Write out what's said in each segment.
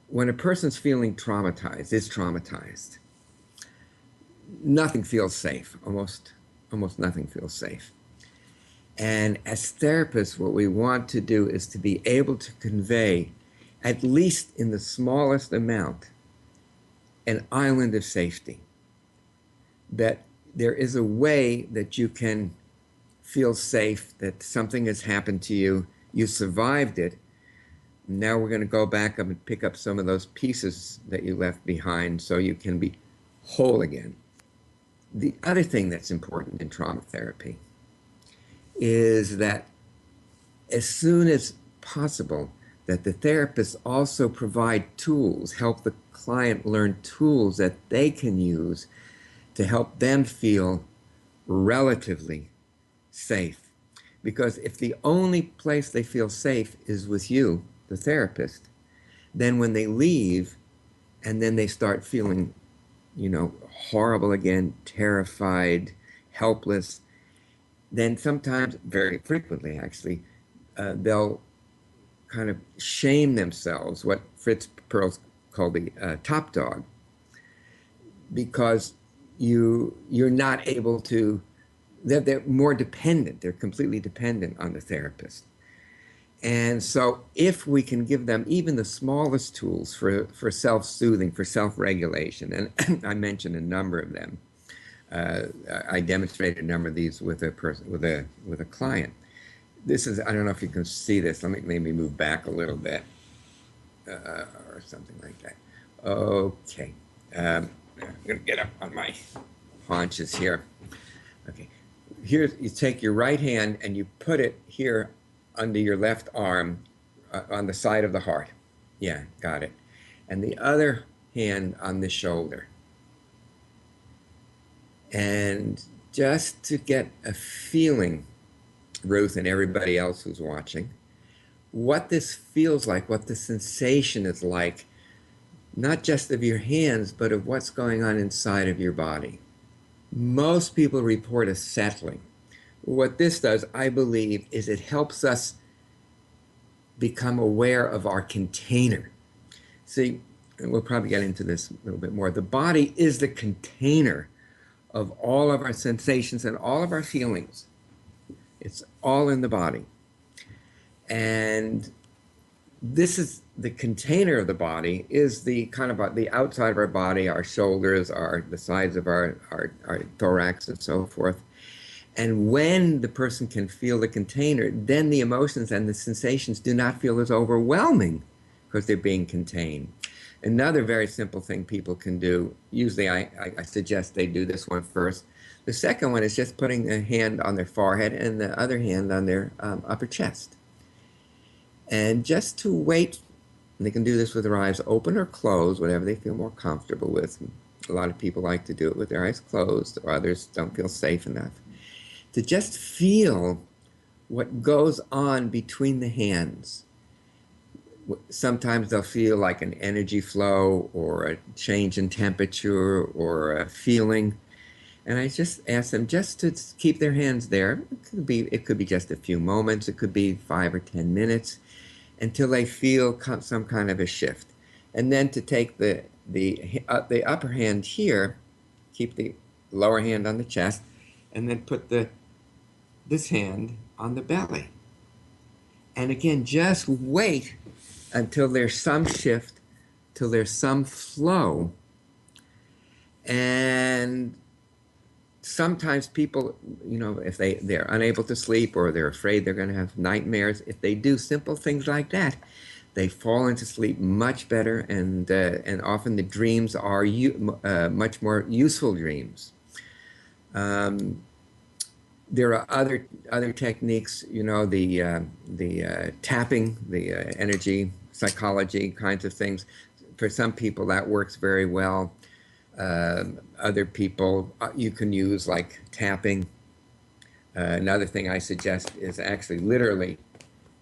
when a person's feeling traumatized, is traumatized, nothing feels safe. Almost nothing feels safe. And as therapists, what we want to do is to be able to convey, at least in the smallest amount, an island of safety. That there is a way that you can feel safe, that something has happened to you, you survived it. Now we're going to go back up and pick up some of those pieces that you left behind so you can be whole again. The other thing that's important in trauma therapy is that as soon as possible, that the therapists also provide tools, help the client learn tools that they can use to help them feel relatively safe. Because if the only place they feel safe is with you, the therapist, then when they leave and then they start feeling, horrible again, terrified, helpless, then sometimes, very frequently actually, they'll kind of shame themselves, what Fritz Perls called the top dog, because you're not able to, they're more dependent, they're completely dependent on the therapist. And so if we can give them even the smallest tools for self-soothing, for self-regulation, and I mentioned a number of them, I demonstrated a number of these with a person, with a client. This is, I don't know if you can see this. Let me maybe move back a little bit, or something like that. Okay, I'm gonna get up on my haunches here. Okay, here you take your right hand and you put it here under your left arm, on the side of the heart. Yeah, got it. And the other hand on the shoulder. And just to get a feeling, Ruth and everybody else who's watching, what this feels like, what the sensation is like, not just of your hands, but of what's going on inside of your body. Most people report a settling. What this does, I believe, is it helps us become aware of our container. See, and we'll probably get into this a little bit more. The body is the container of all of our sensations and all of our feelings. It's all in the body. And this is the container of the body, is the kind of the outside of our body, our shoulders, the sides of our thorax and so forth. And when the person can feel the container, then the emotions and the sensations do not feel as overwhelming because they're being contained. Another very simple thing people can do, usually I suggest they do this one first. The second one is just putting a hand on their forehead and the other hand on their upper chest. And just to wait, and they can do this with their eyes open or closed, whatever they feel more comfortable with. A lot of people like to do it with their eyes closed, or others don't feel safe enough. To just feel what goes on between the hands. Sometimes they'll feel like an energy flow or a change in temperature or a feeling. And I just ask them just to keep their hands there. It could be just a few moments. It could be 5 or 10 minutes until they feel some kind of a shift. And then to take the upper hand here, keep the lower hand on the chest, and then put this hand on the belly. And again, just wait until there's some shift, till there's some flow. And sometimes people, if they're unable to sleep or they're afraid they're going to have nightmares, if they do simple things like that, they fall into sleep much better, and often the dreams are much more useful dreams. There are other techniques, the tapping, the energy psychology kinds of things. For some people, that works very well. Other people, you can use like tapping. Another thing I suggest is actually literally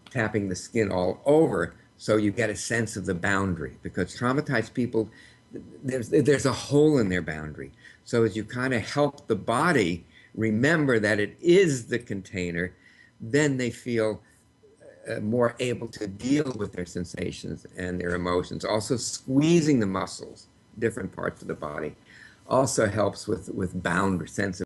tapping the skin all over so you get a sense of the boundary, because traumatized people, there's a hole in their boundary. So as you kind of help the body remember that it is the container, then they feel more able to deal with their sensations and their emotions. Also, squeezing the muscles, different parts of the body, also helps with sense of